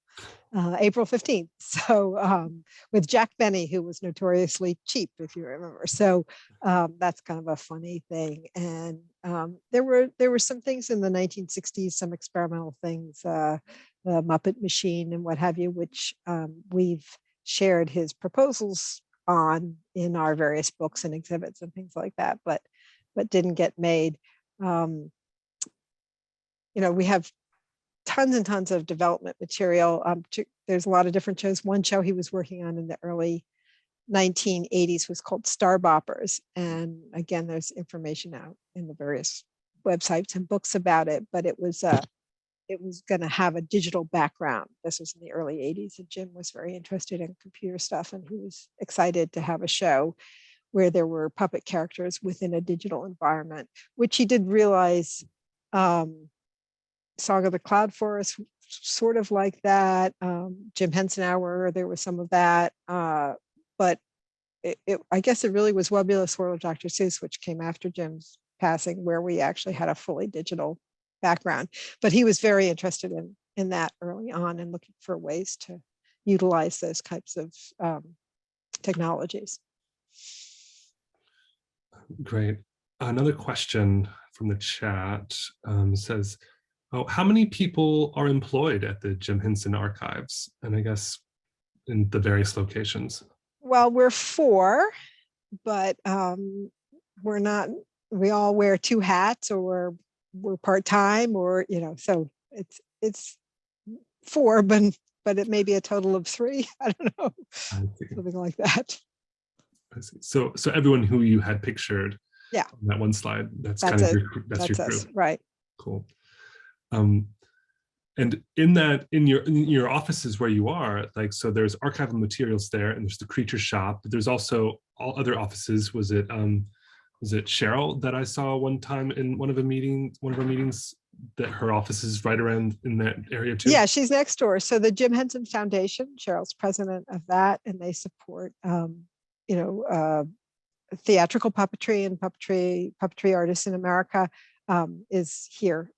April 15th. So with Jack Benny, who was notoriously cheap, if you remember. So that's kind of a funny thing. And there were some things in the 1960s, some experimental things, the Muppet Machine and what have you, which we've shared his proposals on in our various books and exhibits and things like that, but didn't get made. We have tons and tons of development material. There's a lot of different shows. One show he was working on in the early 1980s was called Star Boppers. And again, there's information out in the various websites and books about it, but it was going to have a digital background. This was in the early 80s, and Jim was very interested in computer stuff, and he was excited to have a show where there were puppet characters within a digital environment, which he did realize Song of the Cloud Forest, sort of like that. Jim Henson Hour, there was some of that. But I guess it really was Webulous World of Dr. Seuss, which came after Jim's passing, where we actually had a fully digital background, but he was very interested in that early on and looking for ways to utilize those types of technologies. Great. Another question from the chat says, oh, how many people are employed at the Jim Henson Archives? And I guess in the various locations. Well, we're 4, but we're not, we all wear 2 hats, or we're part-time, or, you know, so it's 4, but it may be a total of 3. I don't know, something like that. I see. So everyone who you had pictured, yeah, on that one slide, that's kind of that's your crew, right? Cool. And in your offices where you are, like, so there's archival materials there, and there's the creature shop, but there's also all other offices. Was it Cheryl that I saw one time in one of our meetings, that her office is right around in that area too? Yeah, she's next door. So the Jim Henson Foundation, Cheryl's president of that, and they support theatrical puppetry and puppetry artists in America, is here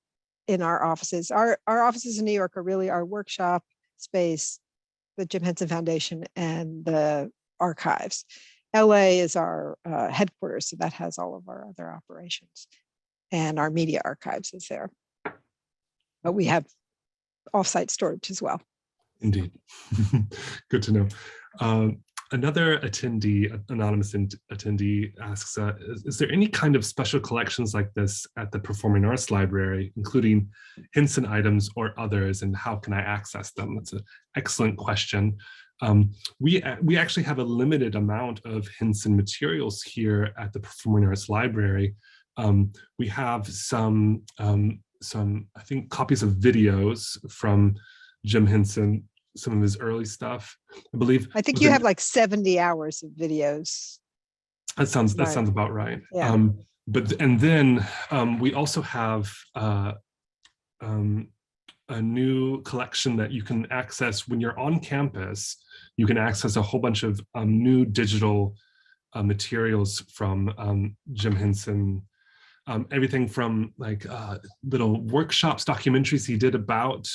in our offices. Our offices in New York are really our workshop space, the Jim Henson Foundation, and the archives. LA is our headquarters, so that has all of our other operations, and our media archives is there. But we have offsite storage as well. Indeed. Good to know. Another attendee, anonymous attendee, asks, is there any kind of special collections like this at the Performing Arts Library, including Henson items or others, and how can I access them? That's an excellent question. We actually have a limited amount of Henson materials here at the Performing Arts Library. We have some, I think, copies of videos from Jim Henson, some of his early stuff, I believe. I think you have like 70 hours of videos. That sounds about right. Yeah. And then we also have a new collection that you can access when you're on campus. You can access a whole bunch of new digital materials from Jim Henson. Everything from like little workshops, documentaries he did about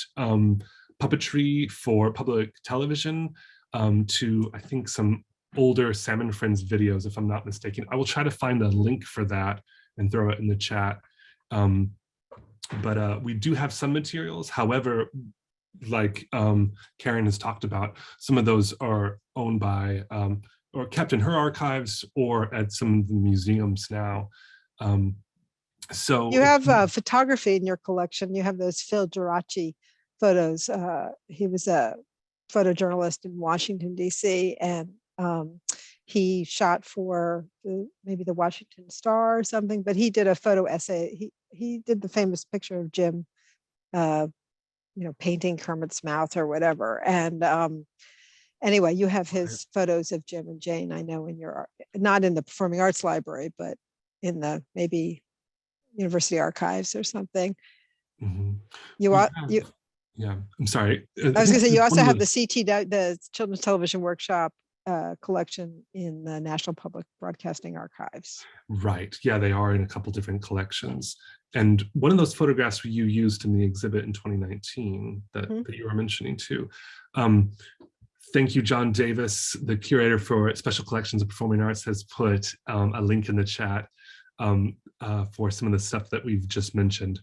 puppetry for public television, to, I think, some older Salmon Friends videos, if I'm not mistaken. I will try to find a link for that and throw it in the chat. But we do have some materials. However, like Karen has talked about, some of those are owned by or kept in her archives or at some of the museums now. So you have photography in your collection. You have those Phil Geraci photos. He was a photojournalist in Washington, D.C., and he shot for maybe the Washington Star or something, but he did a photo essay. He did the famous picture of Jim, painting Kermit's mouth or whatever. And anyway, you have his photos of Jim and Jane, I know, in your, not in the Performing Arts Library, but in the maybe University Archives or something. Mm-hmm. Yeah, I'm sorry. I was going to say, you also have the the Children's Television Workshop collection in the National Public Broadcasting Archives. Right. Yeah, they are in a couple different collections. And one of those photographs you used in the exhibit in 2019 that you were mentioning too. Thank you, John Davis, the curator for Special Collections of Performing Arts, has put a link in the chat for some of the stuff that we've just mentioned.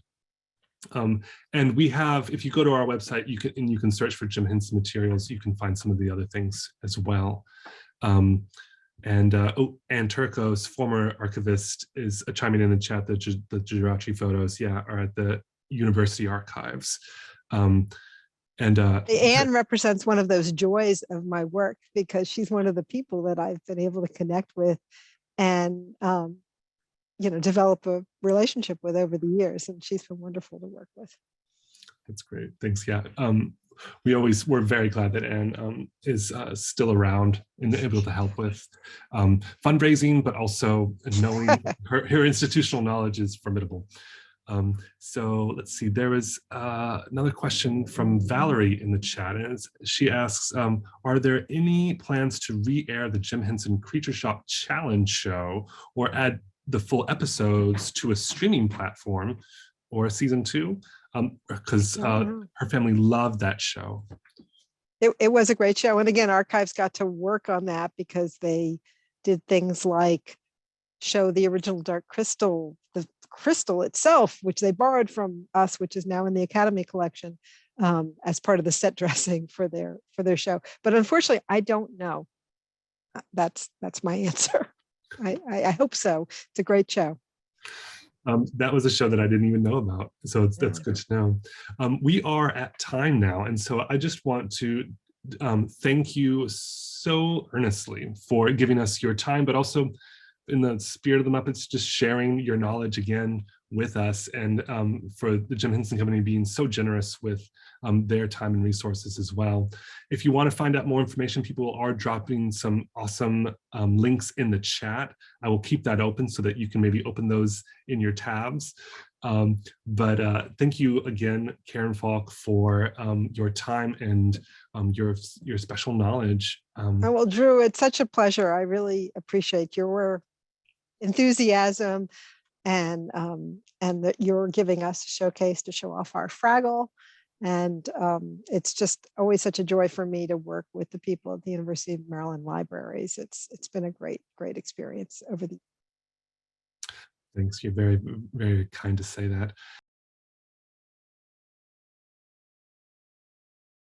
And we have, if you go to our website, you can search for Jim Henson materials. You can find some of the other things as well. Ann Turcos, former archivist, is chiming in the chat that the Geraci photos, are at the University Archives. Ann represents one of those joys of my work, because she's one of the people that I've been able to connect with and develop a relationship with over the years, and she's been wonderful to work with. That's great. Thanks. Yeah. We're very glad that Anne is still around and able to help with fundraising, but also knowing her institutional knowledge is formidable. So let's see, there was another question from Valerie in the chat, and she asks, are there any plans to re-air the Jim Henson Creature Shop Challenge show or add the full episodes to a streaming platform or season 2, because don't know. her family loved that show. It was a great show. And again, Archives got to work on that because they did things like show the original Dark Crystal, the crystal itself, which they borrowed from us, which is now in the Academy collection, as part of the set dressing for their show. But unfortunately, I don't know. That's my answer. I hope so. It's a great show. That was a show that I didn't even know about, so that's Yeah. good to know. We are at time now, and so I just want to thank you so earnestly for giving us your time, but also in the spirit of the Muppets, just sharing your knowledge again with us, and for the Jim Henson Company being so generous with their time and resources as well. If you want to find out more information, people are dropping some awesome links in the chat. I will keep that open so that you can maybe open those in your tabs. But thank you again, Karen Falk, for your time and your special knowledge. Oh, well, Drew, it's such a pleasure. I really appreciate your enthusiasm and that you're giving us a showcase to show off our Fraggle. And it's just always such a joy for me to work with the people at the University of Maryland Libraries. It's been a great experience over the. Thanks. You're very, very kind to say that.